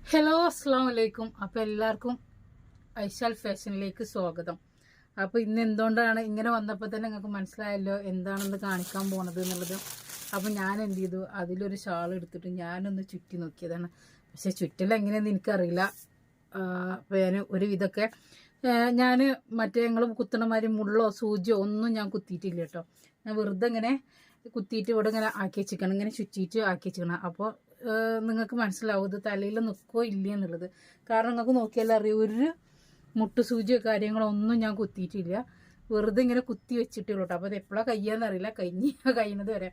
Hello അസ്സാം വലൈക്കും. അപ്പോൾ എല്ലാവർക്കും ഐശാൽ ഫാഷനിലേക്ക് സ്വാഗതം. അപ്പോൾ ഇന്ന് എന്തുകൊണ്ടാണ് ഇങ്ങനെ വന്നപ്പോൾ തന്നെ നിങ്ങൾക്ക് മനസ്സിലായല്ലോ എന്താണെന്ന് കാണിക്കാൻ പോണത് എന്നുള്ളത്. അപ്പോൾ ഞാൻ എന്ത് ചെയ്തു, അതിലൊരു ഷാൾ എടുത്തിട്ട് ഞാനൊന്ന് ചുറ്റി നോക്കിയതാണ്. പക്ഷെ ചുറ്റലെങ്ങനെയെന്ന് എനിക്കറിയില്ല. അപ്പോൾ ഞാൻ ഒരു വിധമൊക്കെ ഞാൻ മറ്റേ ഞങ്ങൾ കുത്തണമാതിരി മുള്ളോ സൂചിയോ ഒന്നും ഞാൻ കുത്തിയിട്ടില്ല കേട്ടോ. ഞാൻ വെറുതെ ഇങ്ങനെ കുത്തിയിട്ട് ഇവിടെ ഇങ്ങനെ ആക്കി വെച്ചിരിക്കണം, ഇങ്ങനെ ചുറ്റിയിട്ട് ആക്കി വെച്ചിരിക്കണം. അപ്പോൾ നിങ്ങൾക്ക് മനസ്സിലാവും ഇത് തലയിൽ നിൽക്കോ ഇല്ല എന്നുള്ളത്. കാരണം നിങ്ങൾക്ക് നോക്കിയാൽ അറിയാം, ഒരു മുട്ടുസൂചിയോ കാര്യങ്ങളോ ഒന്നും ഞാൻ കുത്തിയിട്ടില്ല, വെറുതെ ഇങ്ങനെ കുത്തി വെച്ചിട്ടുള്ളൂ കേട്ടോ. അപ്പോൾ അത് എപ്പോഴാണ് കഴിയാന്നറിയില്ല, കഴിയുന്നത് വരെ.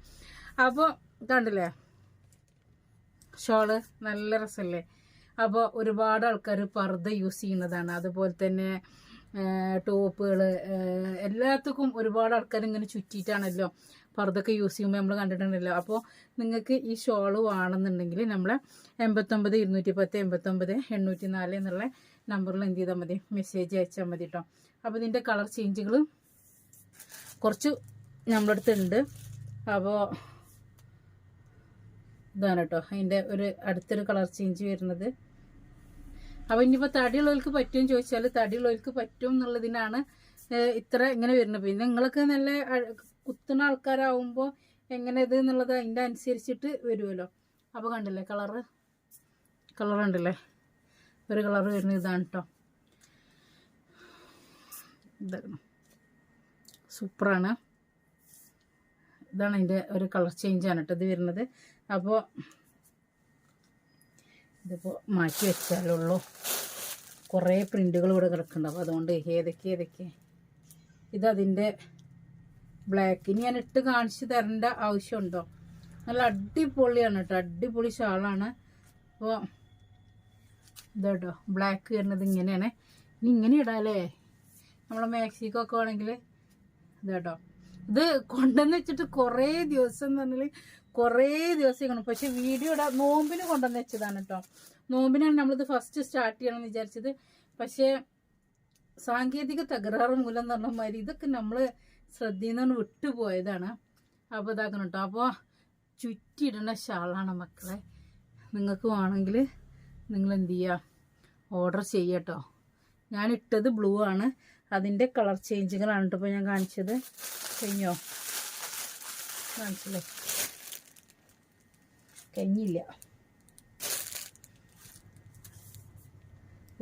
അപ്പോൾ കണ്ടില്ലേ ഷോള് നല്ല രസമല്ലേ. അപ്പോൾ ഒരുപാട് ആൾക്കാർ പർദ്ദ യൂസ് ചെയ്യുന്നതാണ്, അതുപോലെ തന്നെ ടോപ്പുകൾ എല്ലാത്തുക്കും ഒരുപാട് ആൾക്കാർ ഇങ്ങനെ ചുറ്റിയിട്ടാണല്ലോ പർദ്ദൊക്കെ യൂസ് ചെയ്യുമ്പോൾ നമ്മൾ കണ്ടിട്ടുണ്ടല്ലോ. അപ്പോൾ നിങ്ങൾക്ക് ഈ ഷോള് വേണമെന്നുണ്ടെങ്കിൽ നമ്മളെ 89 210 89 804 എന്നുള്ള നമ്പറിൽ എന്ത് ചെയ്താൽ മതി, മെസ്സേജ് അയച്ചാൽ മതി കേട്ടോ. അപ്പോൾ ഇതിൻ്റെ കളർ ചേഞ്ചുകൾ കുറച്ച് നമ്മുടെ അടുത്തുണ്ട്. അപ്പോൾ ഇതാണ് കേട്ടോ അതിൻ്റെ ഒരു അടുത്തൊരു കളർ ചേഞ്ച് വരുന്നത്. അപ്പോൾ ഇനിയിപ്പോൾ തടിയുള്ളവർക്ക് പറ്റുമെന്ന് ചോദിച്ചാൽ തടിയുള്ളവർക്ക് പറ്റും എന്നുള്ളതിനാണ് ഇത്ര ഇങ്ങനെ വരുന്നത്. പിന്നെ നിങ്ങളൊക്കെ നല്ല കുത്തുന്ന ആൾക്കാരാവുമ്പോൾ എങ്ങനെ ഇത് എന്നുള്ളത് അതിൻ്റെ അനുസരിച്ചിട്ട് വരുമല്ലോ. അപ്പോൾ കണ്ടില്ലേ കളർ ഉണ്ടല്ലേ, ഒരു കളർ വരുന്നത് ഇതാണ് കേട്ടോ. ഇതാണ് സൂപ്പറാണ്. ഇതാണ് അതിൻ്റെ ഒരു കളർ ചേഞ്ചാണ് കേട്ടോ ഇത് വരുന്നത്. അപ്പോൾ ഇതിപ്പോൾ മാറ്റി വെച്ചാലുള്ളൂ, കുറേ പ്രിൻ്റുകൾ ഇവിടെ കിടക്കുന്നുണ്ടാവും. അതുകൊണ്ട് ഏതൊക്കെ ഇതതിൻ്റെ ബ്ലാക്ക്. ഇനി ഞാൻ ഇട്ട് കാണിച്ച് തരേണ്ട ആവശ്യമുണ്ടോ? നല്ല അടിപൊളിയാണ് കേട്ടോ, അടിപൊളി ഷാളാണ്. അപ്പോൾ ഇതാട്ടോ ബ്ലാക്ക് വരുന്നത് ഇങ്ങനെയാണ്. ഇനി ഇങ്ങനെ ഇടാല്ലേ നമ്മളെ മാക്സിക്കൊക്കെ ആണെങ്കിൽ. ഇതാട്ടോ ഇത് കൊണ്ടുവന്ന് വെച്ചിട്ട് കുറേ ദിവസം എന്ന് പറഞ്ഞാൽ കുറേ ദിവസം കാണും. പക്ഷെ വീഡിയോ ഇടാൻ നോമ്പിന് കൊണ്ടുവന്ന് വെച്ചതാണ് കേട്ടോ. നോമ്പിനാണ് നമ്മളിത് ഫസ്റ്റ് സ്റ്റാർട്ട് ചെയ്യണമെന്ന് വിചാരിച്ചത്. പക്ഷേ സാങ്കേതിക തകരാറ് മൂലം എന്ന് പറഞ്ഞ മാതിരി ഇതൊക്കെ നമ്മൾ ശ്രദ്ധയിൽ നിന്ന് വിട്ടുപോയതാണ്. അപ്പോൾ ഇതാക്കണം കേട്ടോ. അപ്പോൾ ചുറ്റിയിടേണ്ട ഷാളാണ് മക്കളെ. നിങ്ങൾക്ക് വേണമെങ്കിൽ നിങ്ങൾ എന്ത് ചെയ്യുക, ഓർഡർ ചെയ്യുക കേട്ടോ. ഞാൻ ഇട്ടത് ബ്ലൂ ആണ്, അതിൻ്റെ കളർ ചേഞ്ചുകളാണ് കേട്ടോ ഇപ്പോൾ ഞാൻ കാണിച്ചത്. കഴിഞ്ഞോ? കാണിച്ചില്ലേ? കഴിഞ്ഞില്ല.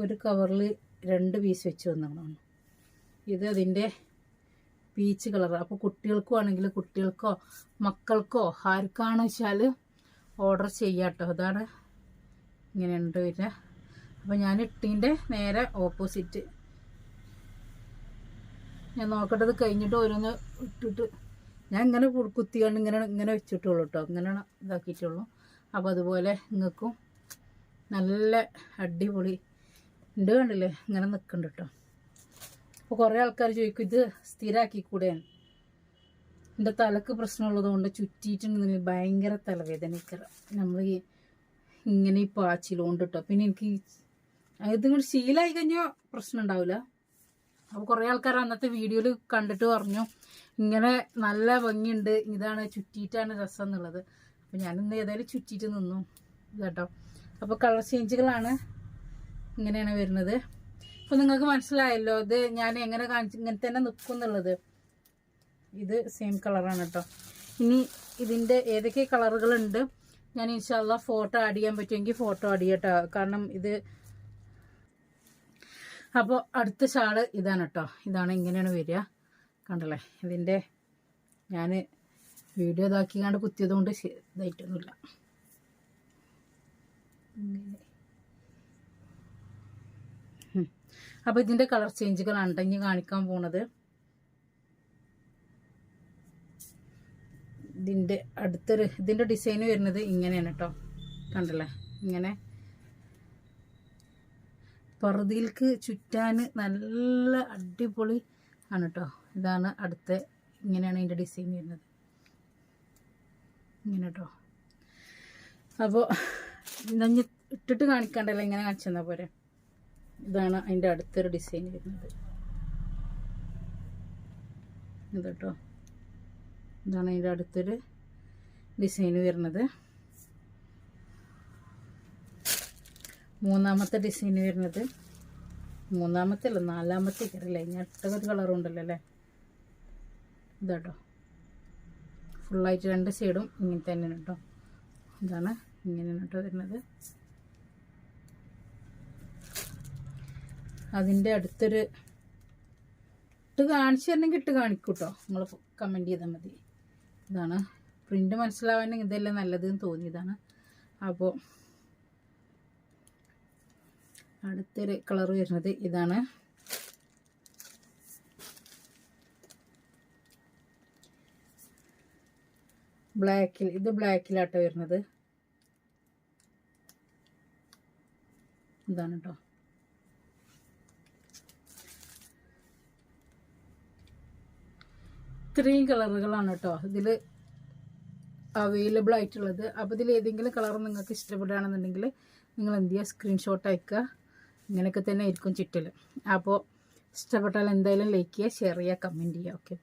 ഒരു കവറിൽ 2 പീസ് വെച്ച് വന്നതാണ്. ഇത് അതിൻ്റെ പീച്ച് കളർ. അപ്പോൾ കുട്ടികൾക്കും ആണെങ്കിൽ കുട്ടികൾക്കോ മക്കൾക്കോ ആർക്കാണെന്ന് വെച്ചാൽ ഓർഡർ ചെയ്യാം കേട്ടോ. അതാണ് ഇങ്ങനെയുണ്ട് വരിക. അപ്പോൾ ഞാൻ ഇട്ടിൻ്റെ നേരെ ഓപ്പോസിറ്റ് ഞാൻ നോക്കേണ്ടത് കഴിഞ്ഞിട്ട് ഓരോന്ന് ഇട്ടിട്ട് ഞാൻ ഇങ്ങനെ കുത്തിക്കൊണ്ട് ഇങ്ങനെ വെച്ചിട്ടുള്ളൂ കേട്ടോ. ഇങ്ങനെയാണ് ഇതാക്കിയിട്ടുള്ളൂ. അപ്പോൾ അതുപോലെ നിങ്ങൾക്കും നല്ല അടിപൊളി ഉണ്ട്, കണ്ടില്ലേ ഇങ്ങനെ നിൽക്കുന്നുണ്ട് കേട്ടോ. അപ്പോൾ കുറേ ആൾക്കാർ ചോദിക്കും ഇത് സ്ഥിരമാക്കിക്കൂടെ. എൻ്റെ തലക്ക് പ്രശ്നമുള്ളത് കൊണ്ട് ചുറ്റിയിട്ടുണ്ടെങ്കിൽ ഭയങ്കര തലവേദനയ്ക്കറ നമ്മൾ ഇങ്ങനെ ഈ പാച്ചിലുകൊണ്ട് കേട്ടോ. പിന്നെ എനിക്ക് ഇതിങ്ങോട്ട് ശീലമായി കഴിഞ്ഞാൽ പ്രശ്നം ഉണ്ടാവില്ല. അപ്പോൾ കുറേ ആൾക്കാർ അന്നത്തെ വീഡിയോയിൽ കണ്ടിട്ട് പറഞ്ഞു ഇങ്ങനെ നല്ല ഭംഗിയുണ്ട്, ഇതാണ് ചുറ്റിയിട്ടാണ് രസം എന്നുള്ളത്. അപ്പോൾ ഞാനിന്ന് ഏതായാലും ചുറ്റിയിട്ട് നിന്നു കേട്ടോ. അപ്പോൾ കളർ ചേഞ്ചുകളാണ് ഇങ്ങനെയാണ് വരുന്നത്. അപ്പോൾ നിങ്ങൾക്ക് മനസ്സിലായല്ലോ ഇത് ഞാൻ എങ്ങനെ ഇങ്ങനെ തന്നെ നിൽക്കും എന്നുള്ളത്. ഇത് സെയിം കളറാണ് കേട്ടോ. ഇനി ഇതിൻ്റെ ഏതൊക്കെ കളറുകളുണ്ട് ഞാൻ ഇൻഷാല്ലാ ഫോട്ടോ ആഡ് ചെയ്യാൻ പറ്റുമെങ്കിൽ ഫോട്ടോ ആഡ് ചെയ്യട്ടോ. കാരണം ഇത് അപ്പോൾ അടുത്ത ഷാള് ഇതാണ് കേട്ടോ. ഇതാണ് ഇങ്ങനെയാണ് വരിക, കണ്ടല്ലേ. ഇതിൻ്റെ ഞാൻ വീഡിയോ ഇതാക്കിക്കാണ്ട് കുത്തിയത് കൊണ്ട് ഇതായിട്ടൊന്നുമില്ല. അപ്പോൾ ഇതിൻ്റെ കളർ ചേഞ്ചുകളാണ് ഇനി കാണിക്കാൻ പോണത്. ഇതിൻ്റെ ഡിസൈൻ വരുന്നത് ഇങ്ങനെയാണ് കേട്ടോ, കണ്ടല്ലേ. ഇങ്ങനെ പർദ്ദയിലേക്ക് ചുറ്റാൻ നല്ല അടിപൊളി ആണ് കേട്ടോ. ഇതാണ് അടുത്ത, ഇങ്ങനെയാണ് ഇതിൻ്റെ ഡിസൈൻ വരുന്നത് ഇങ്ങനെ കേട്ടോ. അപ്പോൾ ഇതഞ്ഞ് ഇട്ടിട്ട് കാണിക്കാണ്ടല്ലോ, ഇങ്ങനെ കാണിച്ചെന്നാൽ പോരെ. ഇതാണ് അതിൻ്റെ അടുത്തൊരു ഡിസൈൻ വരുന്നത്. ഇത് കേട്ടോ, ഇതാണ് അതിൻ്റെ അടുത്തൊരു ഡിസൈൻ വരുന്നത്. മൂന്നാമത്തെ ഡിസൈൻ വരുന്നത്, മൂന്നാമത്തെ അല്ല നാലാമത്തെ കയറില്ലേ, ഇനി അടുത്തൊരു കളറും ഉണ്ടല്ലോ അല്ലേ. ഇതാട്ടോ ഫുള്ളായിട്ട് 2 സൈഡും ഇങ്ങനെ തന്നെയാണ് കേട്ടോ. ഇതാണ് ഇങ്ങനെയാണ് കേട്ടോ വരുന്നത്. അതിൻ്റെ അടുത്തൊരു ഇട്ട് കാണിച്ചു തരണമെങ്കിൽ ഇട്ട് കാണിക്കും കേട്ടോ, നിങ്ങൾ കമൻറ്റ് ചെയ്താൽ മതി. ഇതാണ് പ്രിൻ്റ് മനസ്സിലാവാൻ ഇതെല്ലാം നല്ലതെന്ന് തോന്നിയതാണ്. അപ്പോൾ അടുത്തൊരു കളർ വരുന്നത് ഇതാണ്. ബ്ലാക്കിൽ, ഇത് ബ്ലാക്കിലാട്ടോ വരുന്നത്. ഇതാണ് കേട്ടോ. ഇത്രയും കളറുകളാണ് കേട്ടോ ഇതിൽ അവൈലബിൾ ആയിട്ടുള്ളത്. അപ്പോൾ ഇതിൽ ഏതെങ്കിലും കളർ നിങ്ങൾക്ക് ഇഷ്ടപ്പെടുകയാണെന്നുണ്ടെങ്കിൽ നിങ്ങൾ എന്ത് ചെയ്യുക, സ്ക്രീൻഷോട്ട് അയക്കുക. ഇങ്ങനെയൊക്കെ തന്നെ ആയിരിക്കും ചുറ്റൽ. അപ്പോൾ ഇഷ്ടപ്പെട്ടാൽ എന്തായാലും ലൈക്ക് ചെയ്യുക, ഷെയർ ചെയ്യുക, കമൻറ്റ് ചെയ്യുക. ഓക്കെ.